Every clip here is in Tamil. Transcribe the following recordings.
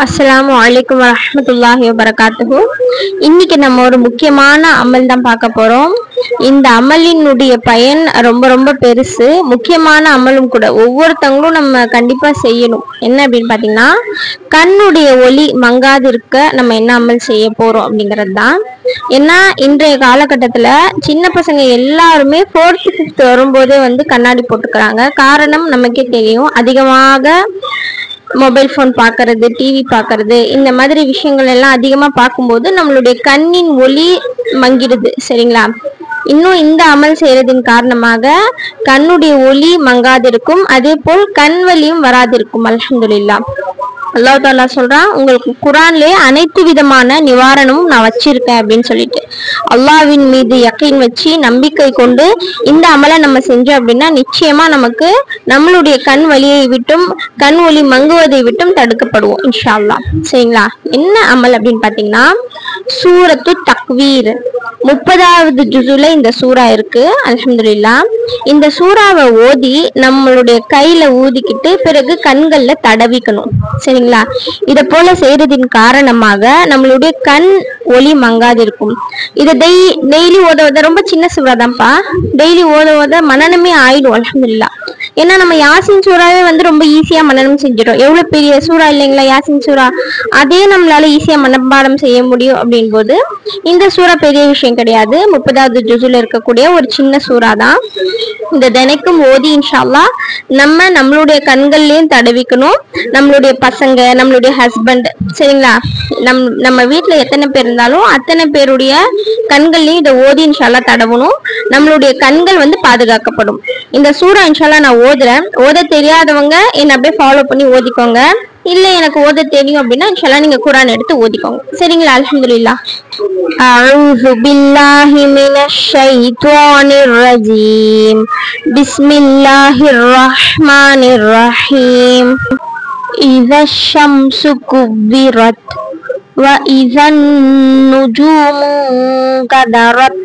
அஸ்ஸலாமு அலைக்கும் வரஹ்மத்துல்லாஹி வபரகாத்துஹு. இன்னைக்கு நம்ம ஒரு முக்கியமான அமல் தான் பார்க்க போறோம். இந்த அமலினுடைய பயன் ரொம்ப ரொம்ப பெருசு, முக்கியமான அமலும் கூட. ஒவ்வொருத்தவங்களும் நம்ம கண்டிப்பா செய்யணும். என்ன அப்படின்னு பார்த்தீங்கன்னா, கண்ணுடைய ஒளி மங்காதிருக்க நம்ம என்ன அமல் செய்ய போறோம் அப்படிங்கிறது தான். ஏன்னா இன்றைய காலகட்டத்துல சின்ன பசங்க எல்லாருமே 4th 5th வரும்போதே கண்ணாடி போட்டுக்கிறாங்க. காரணம் நமக்கே தெரியும். அதிகமாக மொபைல் ஃபோன் பார்க்கறது, டிவி பார்க்கறது, இந்த மாதிரி விஷயங்கள் எல்லாம் அதிகமாக பார்க்கும்போது நம்மளுடைய கண்ணின் ஒளி மங்கிடுது. சரிங்களா? இன்னும் இந்த அமல் செய்யறதின் காரணமாக கண்ணுடைய ஒளி மங்காதிருக்கும், அதே போல் கண் வலியும் வராதிருக்கும். அல்ஹம்துலில்லாஹ். அல்லாஹ் தாலா சொல்றான், உங்களுக்கு குரான்லயே அனைத்து விதமான நிவாரணமும் நான் வச்சிருக்கேன் அப்படின்னு சொல்லிட்டு. அல்லாஹ்வின் மீது யக்கீன் வச்சு நம்பிக்கை கொண்டு இந்த அமலை நம்ம செஞ்சோம் அப்படின்னா நிச்சயமா நமக்கு நம்மளுடைய கண் வலியை விட்டும் கண் ஒளி மங்குவதை விட்டும் தடுக்கப்படுவோம் இன்ஷா அல்லாஹ். சரிங்களா? என்ன அமல் அப்படின்னு பாத்தீங்கன்னா, சூரத்து தக்வீர் 30வது ஜுசுல இந்த சூரா இருக்கு. அல்ஹம்துலில்லாஹ். இந்த சூறாவை ஓதி நம்மளுடைய கையில ஊதிக்கிட்டு பிறகு கண்கள்ல தடவிக்கணும். சரிங்களா? இதை போல செய்யறதின் காரணமாக நம்மளுடைய கண் ஒளி மங்காதிருக்கும். இதை டெய்லி ஓத ரொம்ப சின்ன சூறா தான்ப்பா. டெய்லி ஓத மனநமே ஆயிடும். அல்ஹம்துலில்லாஹ். ஏன்னா நம்ம யாசின் சூறாவே ரொம்ப ஈஸியா மனனம் செஞ்சிடும். எவ்வளவு பெரிய சூறா இல்லைங்களா யாசின் சூறா? அதே நம்மளால ஈஸியா மனப்பாடம் செய்ய முடியும் அப்படின் போது இந்த சூறா பெரிய விஷயம் கிடையாது. 30வது ஜுசுல இருக்கக்கூடிய ஒரு சின்ன சூறா தான். இந்த தினைக்கும் ஓதி இன்ஷா அல்லாஹ் நம்மளுடைய கண்கள்லயும் தடவிக்கணும். நம்மளுடைய பசங்க, நம்மளுடைய ஹஸ்பண்ட், சரிங்களா, நம்ம வீட்டுல எத்தனை பேர் இருந்தாலும் அத்தனை பேருடைய கண்கள்லயும் இதை ஓதி இன்ஷா அல்லாஹ் தடவணும். நம்மளுடைய கண்கள் பாதுகாக்கப்படும். இந்த சூறா இன்ஷா அல்லாஹ் நான் ஓதுறேன். ஓத தெரியாதவங்க என்ன அப்படியே ஃபாலோ பண்ணி ஓதிக்கோங்க. இல்ல எனக்கு ஓத தெரியும் அப்படின்னா இன்ஷா அல்லாஹ் நீங்க குர்ஆன் எடுத்து ஓதிக்கோங்க. சரிங்களா? அல்ஹம்துலில்லாஹ். அஊது பில்லாஹி மினஷ் ஷைத்வானிர் ரஜீம். பிஸ்மில்லாஹிர் ரஹ்மானிர் ரஹீம். இதஷ் ஷம்சு குவ்விரத் வ இதன் நுஜூமு கதரத்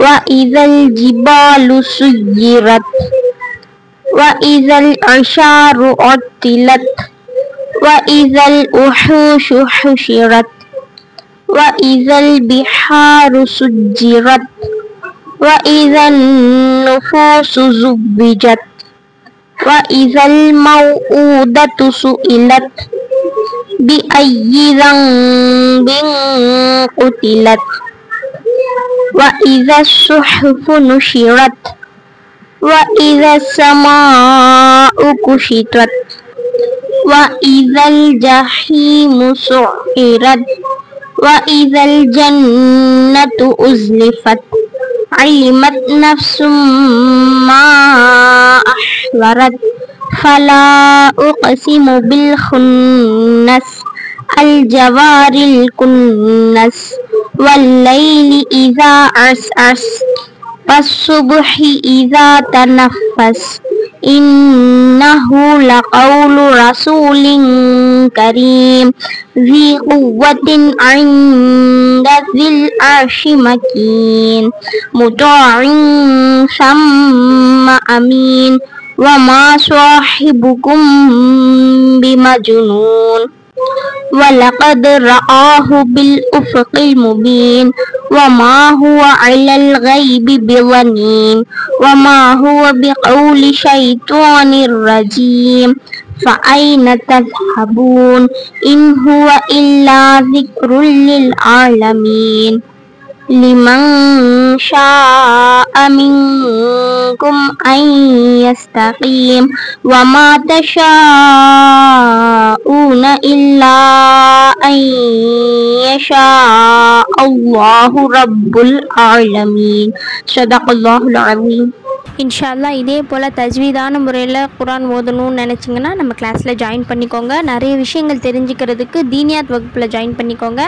வ இதல் ஜிபாலு சுய்யிரத் வ இதல் அஷாரு உத்திலத் வ இதல் உஹூஷு ஹுஷிரத் வ இதல் பிஹாரு சுஜ்ஜிரத் வ இதன் நுஃபூசு ஜுவ்விஜத் வ இதல் மவ்ஊதத்து சுஇலத் பிஅய்யி ذنبின் குதிலத் வ இதஸ் ஸுஹுஃபு நுஷிரத் வ இதஸ் ஸமாஉ குஷிதத் வ இதல் ஜஹீமு சுஇரத் வ இதல் ஜன்னத்து உஸ்லிஃபத் அலிமத் நஃப்சும் மா அஹ்வரத் ஃபலா உக்ஸிமு பில் குன்னஸ் அல் ஜவாரில் குன்னஸ் வல்லைலி இதா அஸ்அஸ் வஸ்ஸுப்ஹி இதா தனஃபஸ் இன்னஹு லகவுலு ரசூலின் கரீம் ذي قوة عند ذي العرش مكين مطاع ثم أمين وما صاحبكم بمجنون ولقد رآه بالأفق المبين وما هو على الغيب بضنين وما هو بقول شيطان رجيم فأين تذهبون إن هو إلا ذكر للعالمين لمن شاء منكم أن يستقيم وما تشاءون إلا أن يشاء الله رب العالمين صدق الله العظيم. இன்ஷா அல்லாஹ் இதே போல் தஜ்வீதான முறையில் குர்ஆன் ஓதணும்னு நினச்சிங்கன்னா நம்ம கிளாஸில் ஜாயின் பண்ணிக்கோங்க. நிறைய விஷயங்கள் தெரிஞ்சுக்கிறதுக்கு தீனியாத் வகுப்பில் ஜாயின் பண்ணிக்கோங்க.